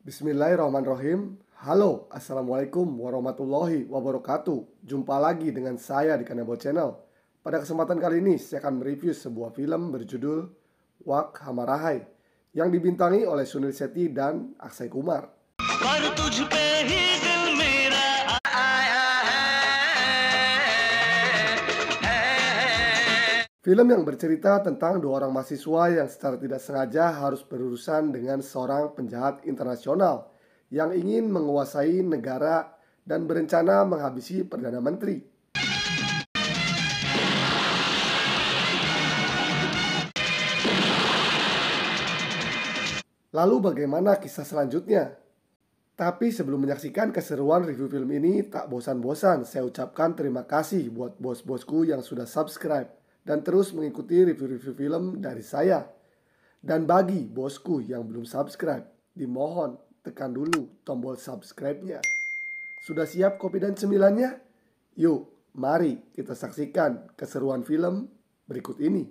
Bismillahirrahmanirrahim. Halo, Assalamualaikum warahmatullahi wabarakatuh. Jumpa lagi dengan saya di Kanebo Channel. Pada kesempatan kali ini saya akan mereview sebuah film berjudul Wak Hamarahai yang dibintangi oleh Sunil Shetty dan Akshay Kumar. Film yang bercerita tentang dua orang mahasiswa yang secara tidak sengaja harus berurusan dengan seorang penjahat internasional yang ingin menguasai negara dan berencana menghabisi Perdana Menteri. Lalu bagaimana kisah selanjutnya? Tapi sebelum menyaksikan keseruan review film ini, tak bosan-bosan saya ucapkan terima kasih buat bos-bosku yang sudah subscribe dan terus mengikuti review-review film dari saya. Dan bagi bosku yang belum subscribe, dimohon tekan dulu tombol subscribe-nya. Sudah siap kopi dan cemilannya? Yuk, mari kita saksikan keseruan film berikut ini.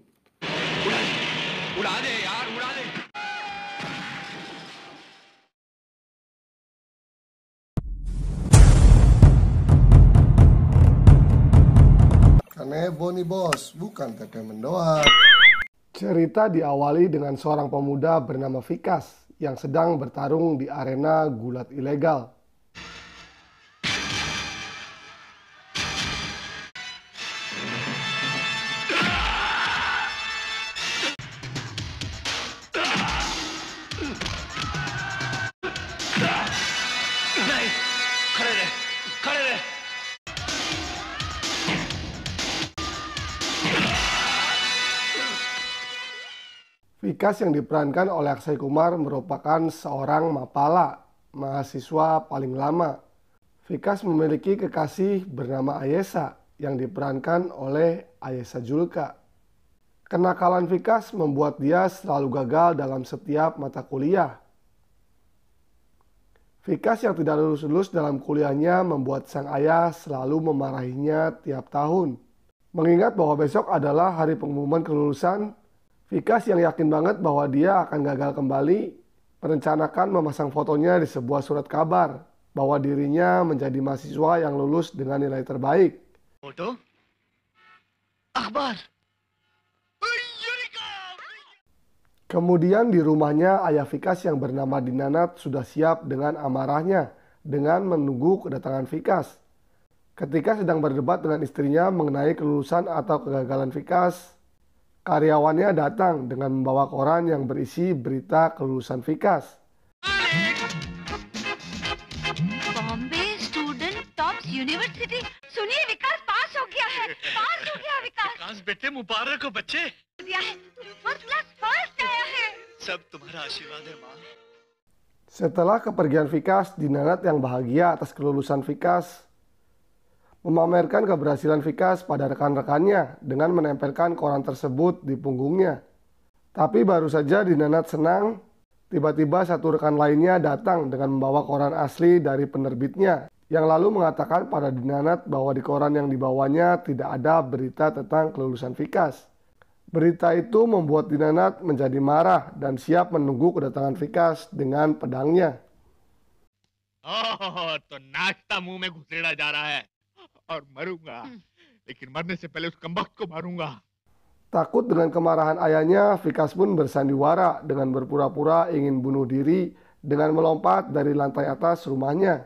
Kanebo nih bos, bukan tempe mendoan. Cerita diawali dengan seorang pemuda bernama Vikas yang sedang bertarung di arena gulat ilegal. Vikas yang diperankan oleh Akshay Kumar merupakan seorang mapala, mahasiswa paling lama. Vikas memiliki kekasih bernama Ayesha yang diperankan oleh Ayesha Julka. Kenakalan Vikas membuat dia selalu gagal dalam setiap mata kuliah. Vikas yang tidak lulus-lulus dalam kuliahnya membuat sang ayah selalu memarahinya tiap tahun. Mengingat bahwa besok adalah hari pengumuman kelulusan, Vikas yang yakin banget bahwa dia akan gagal kembali, merencanakan memasang fotonya di sebuah surat kabar bahwa dirinya menjadi mahasiswa yang lulus dengan nilai terbaik. Foto? Akhbar. Kemudian di rumahnya, ayah Vikas yang bernama Dinanath sudah siap dengan amarahnya dengan menunggu kedatangan Vikas. Ketika sedang berdebat dengan istrinya mengenai kelulusan atau kegagalan Vikas, karyawannya datang dengan membawa koran yang berisi berita kelulusan Vikas. Bombay student tops university. सुनिए विकास पास हो गया है. पास हो गया विकास. विकास बेटे मुबारक हो बच्चे. दिया है. फर्स्ट क्लास फर्स्ट आया है. सब तुम्हारा आशीर्वाद है माँ. Setelah kepergian Vikas, Dinanath yang bahagia atas kelulusan Vikas memamerkan keberhasilan Vikas pada rekan-rekannya dengan menempelkan koran tersebut di punggungnya. Tapi baru saja Dinanath senang, tiba-tiba satu rekan lainnya datang dengan membawa koran asli dari penerbitnya, yang lalu mengatakan pada Dinanath bahwa di koran yang dibawanya tidak ada berita tentang kelulusan Vikas. Berita itu membuat Dinanath menjadi marah dan siap menunggu kedatangan Vikas dengan pedangnya. Oh, तो नाश्ता मुंह में घुसेड़ा जा रहा है और मरूंगा. लेकिन मरने से पहले उस कमबख्त को मारूंगा. Takut dengan kemarahan ayahnya, Vikas pun bersandiwara dengan berpura-pura ingin bunuh diri dengan melompat dari lantai atas rumahnya.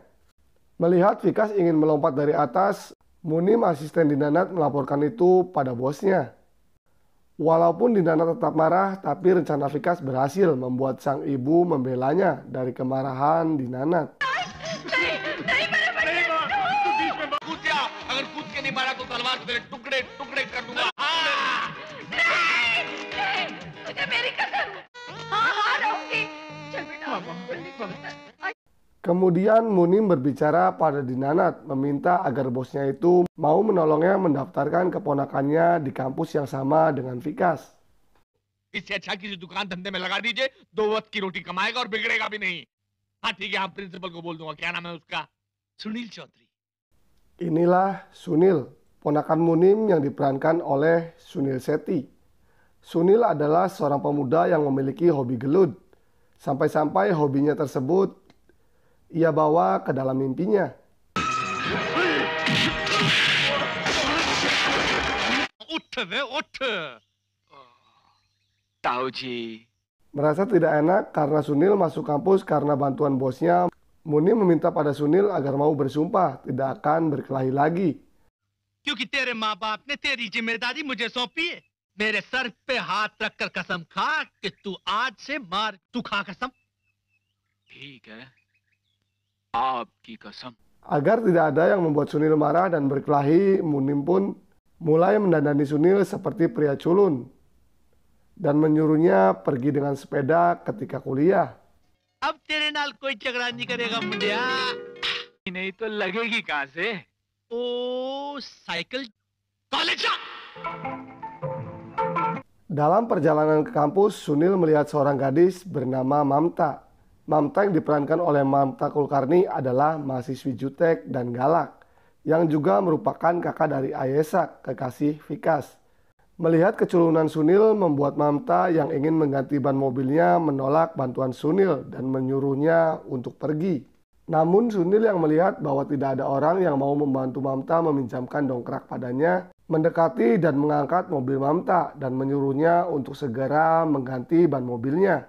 Melihat Vikas ingin melompat dari atas, Munim asisten Dinanath melaporkan itu pada bosnya. Walaupun Dinanath tetap marah, tapi rencana Vikas berhasil membuat sang ibu membelanya dari kemarahan Dinanath. अगर कूद के नहीं मारा तो तलवार से तेरे टुकड़े टुकड़े कर दूंगा. तुझे मेरी कसम. हाँ रहूंगी. चल बेटा. Kemudian Munim berbicara pada Dinanath meminta agar bosnya itu mau menolongnya mendaftarkan keponakannya di kampus yang sama dengan Vikas. इससे अच्छा किसी दुकान धंधे में लगा दीजिए. 2 वक्त की रोटी कमाएगा और बिगड़ेगा भी नहीं. हाँ ठीक है, हम प्रिंसिपल को बोल दूंगा. क्या नाम है उसका? सुनील Chaudhary. Inilah Sunil, ponakan Munim yang diperankan oleh Sunil Shetty. Sunil adalah seorang pemuda yang memiliki hobi gelut. Sampai-sampai hobinya tersebut ia bawa ke dalam mimpinya. उठ बे उठ ताऊ जी Merasa tidak enak karena Sunil masuk kampus karena bantuan bosnya, Muni meminta pada Sunil agar mau bersumpah tidak akan berkelahi lagi. क्योंकि तेरे माँ बाप ने तेरी जिम्मेदारी मुझे सौंपी है मेरे सर पे हाथ रखकर कसम खा कि तू आज से मार तू खा कसम ठीक है आपकी कसम Agar tidak ada yang membuat Sunil marah dan berkelahi, Munim pun mulai mendandani Sunil seperti pria culun dan menyuruhnya pergi dengan sepeda ketika kuliah. अब तेरे नाल कोई झगड़ा नहीं करेगा मुंडिया नहीं तो लगेगी कहां से ओ साइकिल कॉलेज जा Dalam perjalanan ke kampus, Sunil melihat seorang gadis bernama Mamta. Mamta yang diperankan oleh Mamta Kulkarni adalah mahasiswi jutek dan galak, yang juga merupakan kakak dari Ayesa, kekasih Vikas. Melihat keculunan Sunil membuat Mamta yang ingin mengganti ban mobilnya menolak bantuan Sunil dan menyuruhnya untuk pergi. Namun Sunil yang melihat bahwa tidak ada orang yang mau membantu Mamta meminjamkan dongkrak padanya, mendekati dan mengangkat mobil Mamta dan menyuruhnya untuk segera mengganti ban mobilnya.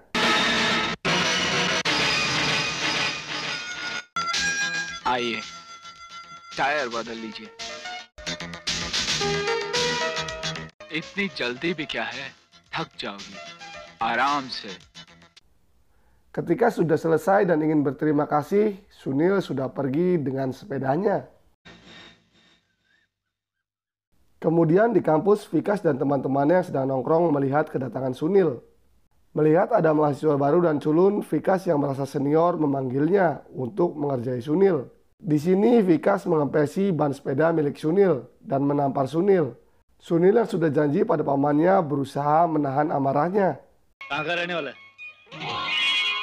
आइए टायर बदल लीजिए इतनी जल्दी भी क्या है थक जाओगी आराम से Ketika sudah selesai dan ingin berterima kasih, Sunil sudah pergi dengan sepedanya. Kemudian di kampus, Vikas dan teman-temannya yang sedang nongkrong melihat kedatangan Sunil. Melihat ada mahasiswa baru dan culun, Vikas yang merasa senior memanggilnya untuk mengerjai Sunil. Di sini Vikas mengempesi ban sepeda milik Sunil dan menampar Sunil. Sunil yang sudah janji pada pamannya berusaha menahan amarahnya. कहाँ का रहने वाला है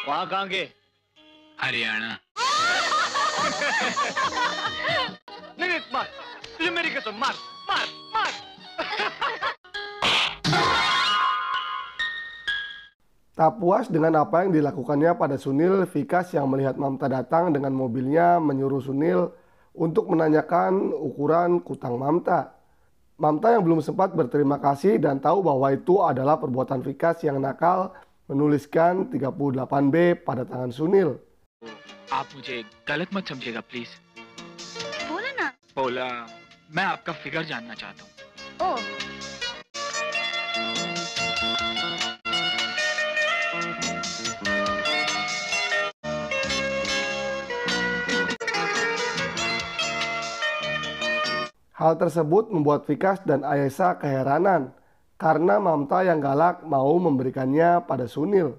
वहाँ कहाँ के हरियाणा नहीं नहीं मार तुझे मेरी कसम मार मार मार Tak puas dengan apa yang dilakukannya pada Sunil, Vikas yang melihat Mamta datang dengan mobilnya menyuruh Sunil untuk menanyakan ukuran kutang Mamta. Mamta yang belum sempat berterima kasih dan tahu bahwa itu adalah perbuatan Vikas yang nakal, menuliskan 38B pada tangan Sunil. आप मुझे गलत मत समझिएगा प्लीज बोलो ना बोला मैं आपका फिगर जानना चाहता हूँ ओ Hal tersebut membuat Vikas dan Ayesa keheranan karena Mamta yang galak mau memberikannya pada Sunil.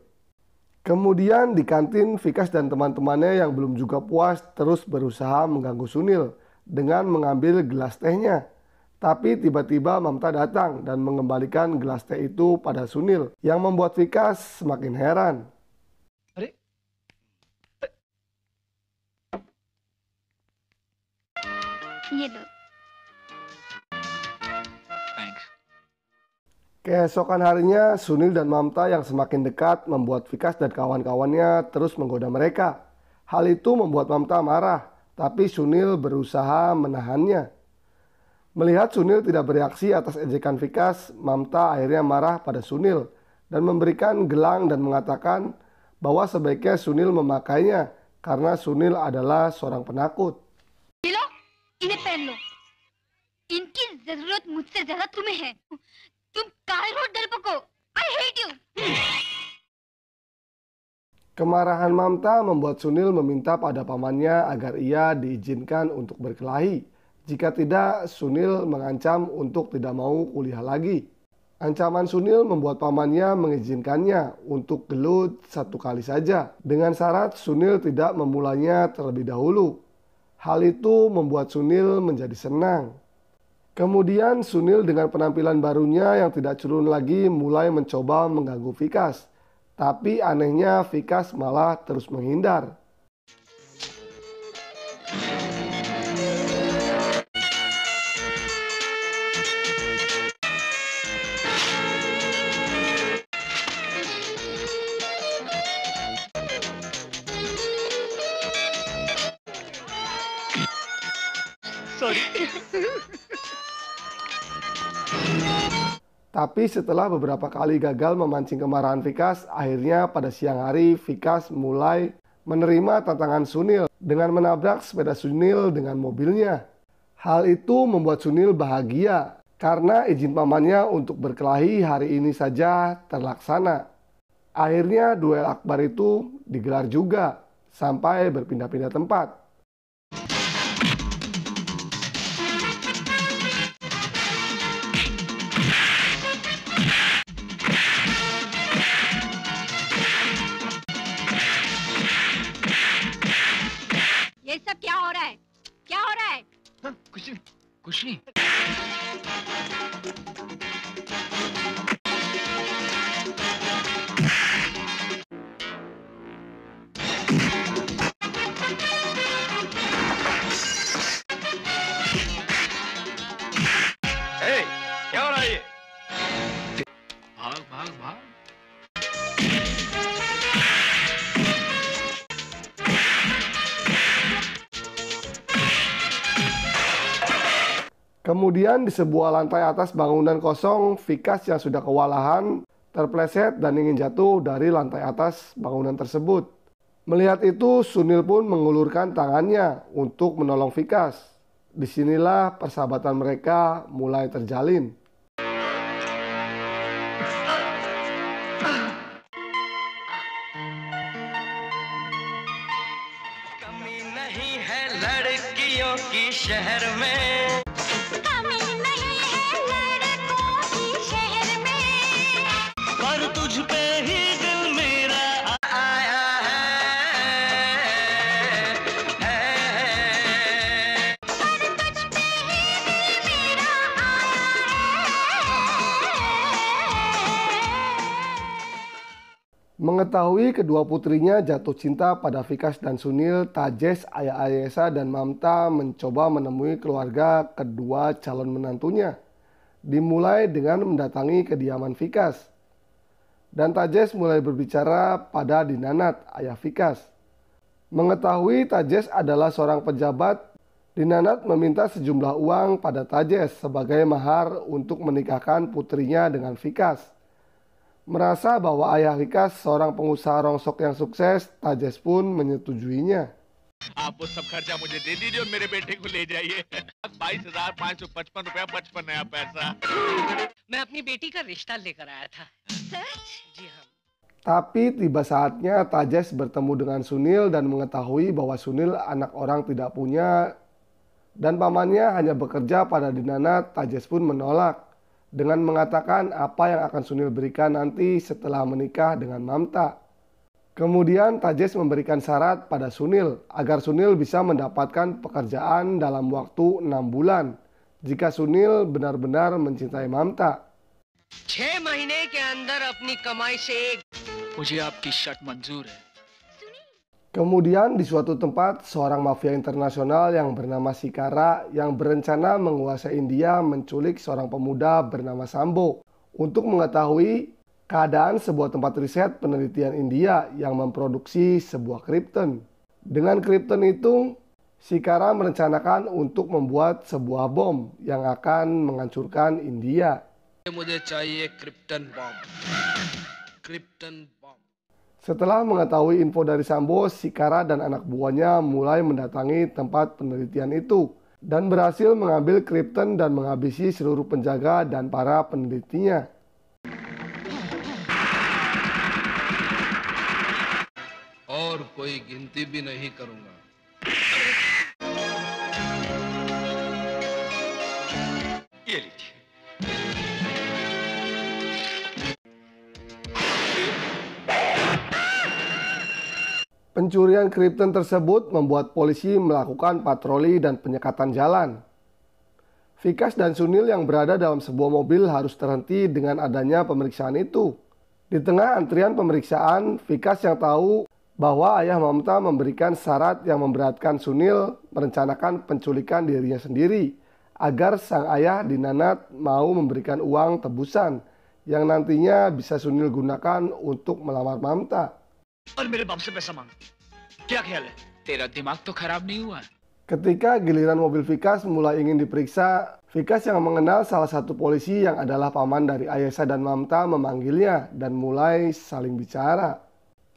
Kemudian di kantin, Vikas dan teman-temannya yang belum juga puas terus berusaha mengganggu Sunil dengan mengambil gelas tehnya. Tapi tiba-tiba Mamta datang dan mengembalikan gelas teh itu pada Sunil yang membuat Vikas semakin heran. अरे ये लो thanks Keesokan harinya, Sunil dan Mamta yang semakin dekat membuat Vikas dan kawan-kawannya terus menggoda mereka. Hal itu membuat Mamta marah, tapi Sunil berusaha menahannya. Melihat Sunil tidak bereaksi atas ejekan Vikas, Mamta akhirnya marah pada Sunil dan memberikan gelang dan mengatakan bahwa sebaiknya Sunil memakainya karena Sunil adalah seorang penakut. ये लो इन्हें पहन लो इनकी जरूरत मुझसे ज्यादा तुम्हें है तुम काहे हो डरपोको I hate you Kemarahan Mamta membuat Sunil meminta pada pamannya agar ia diizinkan untuk berkelahi. Jika tidak, Sunil mengancam untuk tidak mau kuliah lagi. Ancaman Sunil membuat pamannya mengizinkannya untuk gelut 1 kali saja, dengan syarat Sunil tidak memulainya terlebih dahulu. Hal itu membuat Sunil menjadi senang. Kemudian Sunil dengan penampilan barunya yang tidak culun lagi mulai mencoba mengganggu Vikas. Tapi anehnya Vikas malah terus menghindar. Sorry. Tapi setelah beberapa kali gagal memancing kemarahan Vikas, akhirnya pada siang hari Vikas mulai menerima tantangan Sunil dengan menabrak sepeda Sunil dengan mobilnya. Hal itu membuat Sunil bahagia karena izin pamannya untuk berkelahi hari ini saja terlaksana. Akhirnya duel akbar itu digelar juga sampai berpindah-pindah tempat. ये सब क्या हो रहा है? क्या हो रहा है? हाँ, कुछ नहीं, कुछ नहीं। क्या हो रहा है ये? भाग भाग भाग। Kemudian di sebuah lantai atas bangunan kosong, Vikas yang sudah kewalahan terpleset dan ingin jatuh dari lantai atas bangunan tersebut. Melihat itu, Sunil pun mengulurkan tangannya untuk menolong Vikas. Disinilah persahabatan mereka mulai terjalin. कमी नहीं है लड़कियों की शहर में, कमी नहीं है लड़कों की शहर में, पर तुझ पे ही दिल मेरा आया है। पर तुझ पे ही दिल मेरा आया है। Mengetahui kedua putrinya jatuh cinta pada Vikas dan Sunil, Tajes, ayah Ayesa, dan Mamta mencoba menemui keluarga kedua calon menantunya. Dimulai dengan mendatangi kediaman Vikas. Dan Tajes mulai berbicara pada Dinanat, ayah Vikas. Mengetahui Tajes adalah seorang pejabat, Dinanat meminta sejumlah uang pada Tajes sebagai mahar untuk menikahkan putrinya dengan Vikas. Merasa bahwa ayah Vikas seorang pengusaha rongsok yang sukses, Tajes pun menyetujuinya. आप वो सब खर्चा मुझे दे दीजिए और मेरे बेटे को ले जाइए। 22,555 रुपया 55 नया पैसा। मैं अपनी बेटी का रिश्ता लेकर आया था। सच? जी हाँ। Tapi tiba saatnya Tajes bertemu dengan Sunil dan mengetahui bahwa Sunil anak orang tidak punya dan pamannya hanya bekerja pada Dinanat. Tajes pun menolak dengan mengatakan apa yang akan Sunil berikan nanti setelah menikah dengan Mamta. Kemudian Tajes memberikan syarat pada Sunil agar Sunil bisa mendapatkan pekerjaan dalam waktu 6 bulan jika Sunil benar-benar mencintai Mamta. 6 महीने के अंदर अपनी कमाई से एक मुझे आपकी शर्ट मंजूर है। Kemudian di suatu tempat, seorang mafia internasional yang bernama Sikara yang berencana menguasai India menculik seorang pemuda bernama Sambo untuk mengetahui keadaan sebuah tempat riset penelitian India yang memproduksi sebuah krypton. Dengan krypton itu, Sikara merencanakan untuk membuat sebuah bom yang akan menghancurkan India. मुझे चाहिए क्रिप्टन बम। क्रिप्टन बम। Setelah mengetahui info dari Sambo, Sikara dan anak buahnya mulai mendatangi tempat penelitian itu dan berhasil mengambil krypton dan menghabisi seluruh penjaga dan para penelitinya. और कोई गिनती भी नहीं करूंगा। ये लीजिए। Pencurian krypton tersebut membuat polisi melakukan patroli dan penyekatan jalan. Vikas dan Sunil yang berada dalam sebuah mobil harus terhenti dengan adanya pemeriksaan itu. Di tengah antrian pemeriksaan, Vikas yang tahu bahwa ayah Mamta memberikan syarat yang memberatkan Sunil merencanakan penculikan dirinya sendiri agar sang ayah Dinanat mau memberikan uang tebusan yang nantinya bisa Sunil gunakan untuk melamar Mamta. और मेरे बाप से पैसा मांग। क्या ख्याल है? तेरा दिमाग तो खराब नहीं हुआ? Ketika giliran mobil Vikas mulai ingin diperiksa, Vikas yang mengenal salah satu polisi yang adalah paman dari Ayesha dan Mamta memanggilnya dan mulai saling bicara.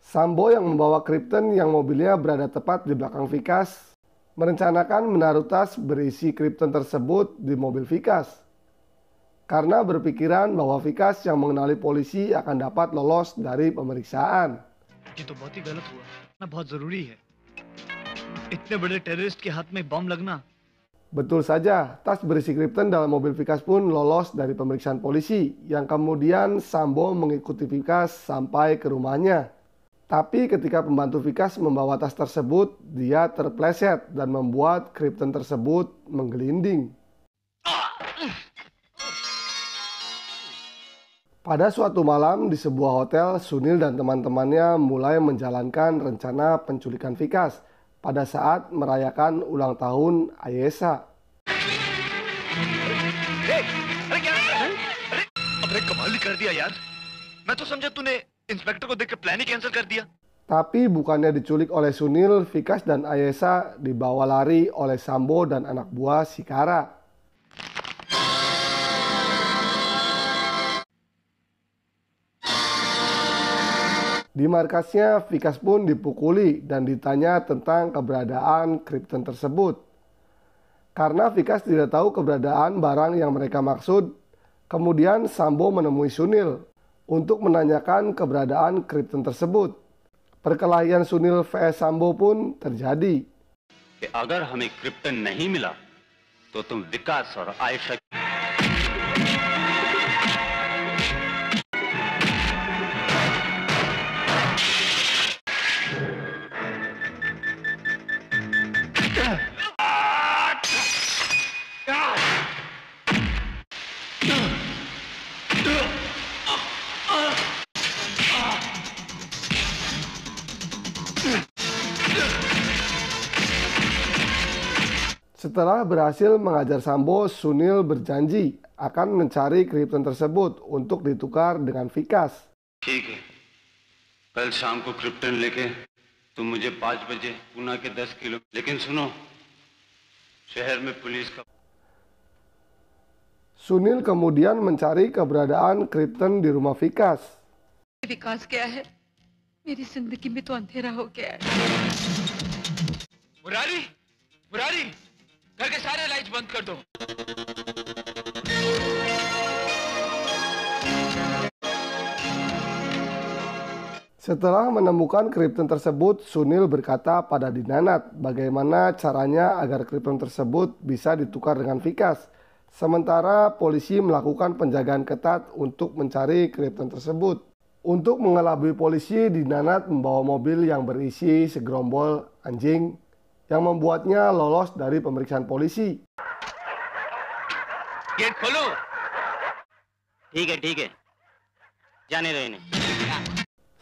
Sambo yang membawa Krypton yang mobilnya berada tepat di belakang Vikas merencanakan menaruh tas berisi Krypton tersebut di mobil Vikas. Karena berpikiran bahwa Vikas yang mengenali polisi akan dapat lolos dari pemeriksaan. ये तो बहुत ही गलत हुआ ना, बहुत जरूरी है इतने बड़े टेररिस्ट के हाथ में बम लगना। Betul saja, tas berisi Krypton dalam mobil Vikas pun lolos dari pemeriksaan polisi, yang kemudian Sambo mengikuti Vikas sampai ke rumahnya. Tapi ketika pembantu Vikas membawa tas tersebut, dia terpleset dan membuat Krypton tersebut menggelinding. Pada suatu malam di sebuah hotel, Sunil dan teman-temannya mulai menjalankan rencana penculikan Vikas pada saat merayakan ulang tahun Ayesha. अबे कमाल कर दिया यार, मैं तो समझा तूने इंस्पेक्टर को देख के प्लान ही कैंसिल कर दिया। Tapi bukannya diculik oleh Sunil, Vikas dan Ayesha dibawa lari oleh Sambo dan anak buah Sikara. Di markasnya, Vikas pun dipukuli dan ditanya tentang keberadaan Krypton tersebut. Karena Vikas tidak tahu keberadaan barang yang mereka maksud, kemudian Sambo menemui Sunil untuk menanyakan keberadaan Krypton tersebut. Perkelahian Sunil vs Sambo pun terjadi. अगर हमें क्रिप्टन नहीं मिला तो तुम विकास और Ayesha Setelah berhasil mengajar Sambo, Sunil berjanji akan mencari Krypton tersebut untuk ditukar dengan Vikas. ठीक है, कल शाम को क्रिप्टन लेके तुम मुझे 5 बजे पूना के 10 किलो, लेकिन सुनो, शहर में पुलिस का। Sunil kemudian mencari keberadaan Krypton di rumah Vikas. विकास क्या है? मेरी जिंदगी में तो अंधेरा हो गया है। मुरारी, मुरारी, घर के सारे लाइट्स बंद कर दो। Setelah menemukan Krypton tersebut, Sunil berkata pada Dinanat bagaimana caranya agar Krypton tersebut bisa ditukar dengan Vikas. Sementara polisi melakukan penjagaan ketat untuk mencari Krypton tersebut. Untuk mengelabui polisi, Dinanat membawa mobil yang berisi segerombol anjing yang membuatnya lolos dari pemeriksaan polisi. Gate खोलो। ठीक है, जाने दो इन्हें।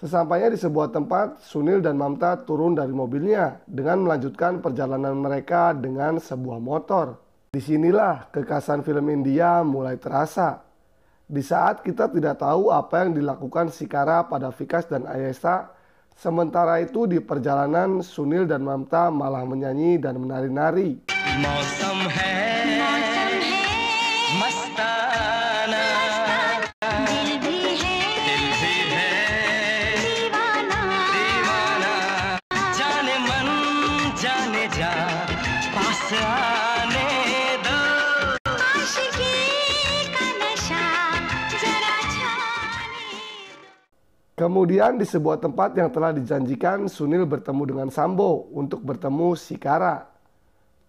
Sesampainya di sebuah tempat, Sunil dan Mamta turun dari mobilnya dengan melanjutkan perjalanan mereka dengan sebuah motor. Disinilah kekasan film India mulai terasa. Di saat kita tidak tahu apa yang dilakukan Sikara pada Vikas dan Ayesha, sementara itu di perjalanan Sunil dan Mamta malah menyanyi dan menari-nari. मौसम है मस्ताना, दिल भी है दीवाना, जाने मन जाने जा पास आने दो। आशिकी का नशा जरा छाने दो। Kemudian di sebuah tempat yang telah dijanjikan, Sunil bertemu dengan Sambo untuk bertemu Sikara.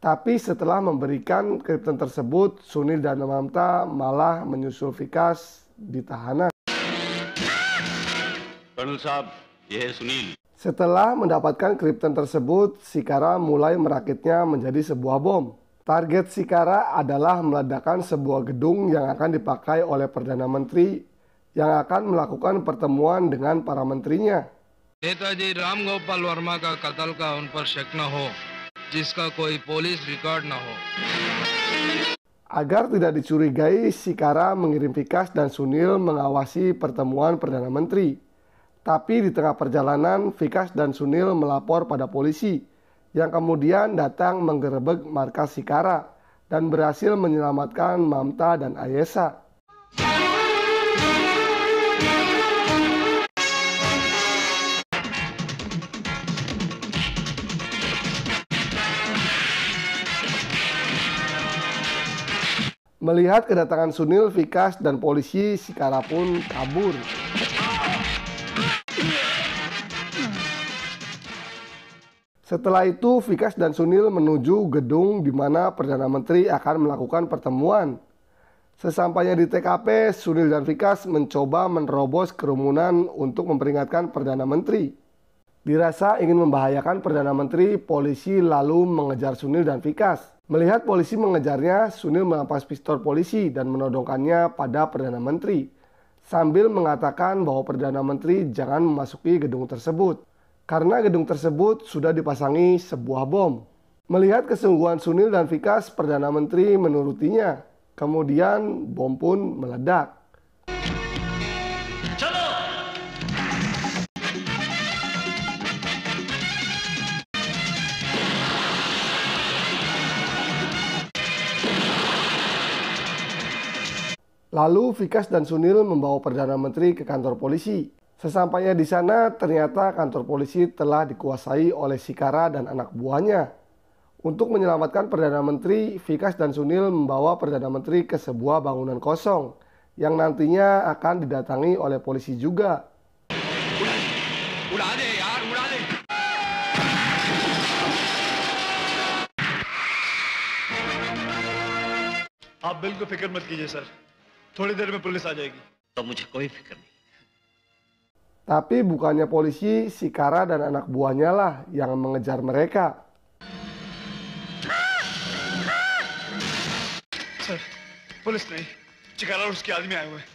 Tapi setelah memberikan Krypton tersebut, Sunil dan Mamta malah menyusul Vikas di tahanan. Colonel साहब, ये है Sunil. Setelah mendapatkan Krypton tersebut, Sikara mulai merakitnya menjadi sebuah bom. Target Sikara adalah meledakkan sebuah gedung yang akan dipakai oleh Perdana Menteri yang akan melakukan pertemuan dengan para menterinya. Netaji राम गोपाल वर्मा का कत्ल का उन पर शक न हो, जिसका कोई पुलिस रिकॉर्ड न हो। Agar tidak dicurigai, Sikara mengirim Vikas dan Sunil mengawasi pertemuan Perdana Menteri. Tapi di tengah perjalanan, Vikas dan Sunil melapor pada polisi yang kemudian datang menggerebek markas Sikara dan berhasil menyelamatkan Mamta dan Ayesha. Melihat kedatangan Sunil, Vikas, dan polisi, Sikara pun kabur. Setelah itu, Vikas dan Sunil menuju gedung di mana Perdana Menteri akan melakukan pertemuan. Sesampainya di TKP, Sunil dan Vikas mencoba menerobos kerumunan untuk memperingatkan Perdana Menteri. Dirasa ingin membahayakan Perdana Menteri, polisi lalu mengejar Sunil dan Vikas. Melihat polisi mengejarnya, Sunil merampas pistol polisi dan menodongkannya pada Perdana Menteri, sambil mengatakan bahwa Perdana Menteri jangan memasuki gedung tersebut, karena gedung tersebut sudah dipasangi sebuah bom. Melihat kesungguhan Sunil dan Vikas, Perdana Menteri menurutinya. Kemudian bom pun meledak. Lalu Vikas dan Sunil membawa Perdana Menteri ke kantor polisi. Sesampainya di sana, ternyata kantor polisi telah dikuasai oleh Sikara dan anak buahnya. Untuk menyelamatkan Perdana Menteri, Vikas dan Sunil membawa Perdana Menteri ke sebuah bangunan kosong yang nantinya akan didatangi oleh polisi juga. आप बिल्कुल फिक्र मत कीजिए सर, थोड़ी देर में पुलिस आ जाएगी। तो मुझे कोई फिक्र नहीं। Tapi bukannya polisi, Sikara dan anak buahnya lah yang mengejar mereka. Sir, police नहीं, चिकारा और उसके आदमी आए हुए हैं।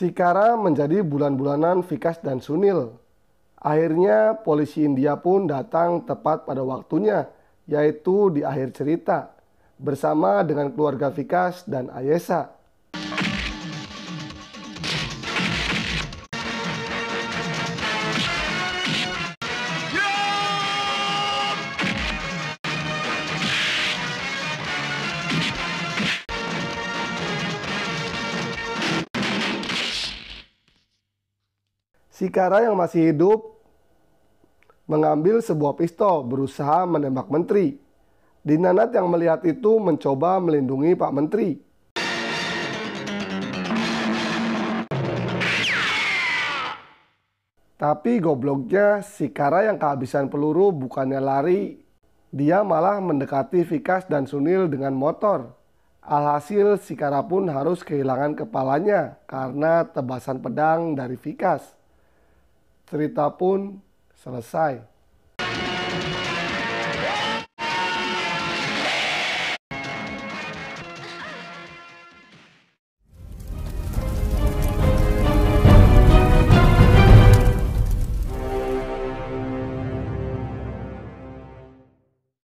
Sikara menjadi bulan-bulanan Vikas dan Sunil. Akhirnya polisi India pun datang tepat pada waktunya, yaitu di akhir cerita, bersama dengan keluarga Vikas dan Ayesha. Sikara yang masih hidup mengambil sebuah pistol berusaha menembak menteri. Dinanat yang melihat itu mencoba melindungi Pak Menteri. Tapi gobloknya Sikara yang kehabisan peluru bukannya lari, dia malah mendekati Vikas dan Sunil dengan motor. Alhasil Sikara pun harus kehilangan kepalanya karena tebasan pedang dari Vikas. Cerita pun selesai.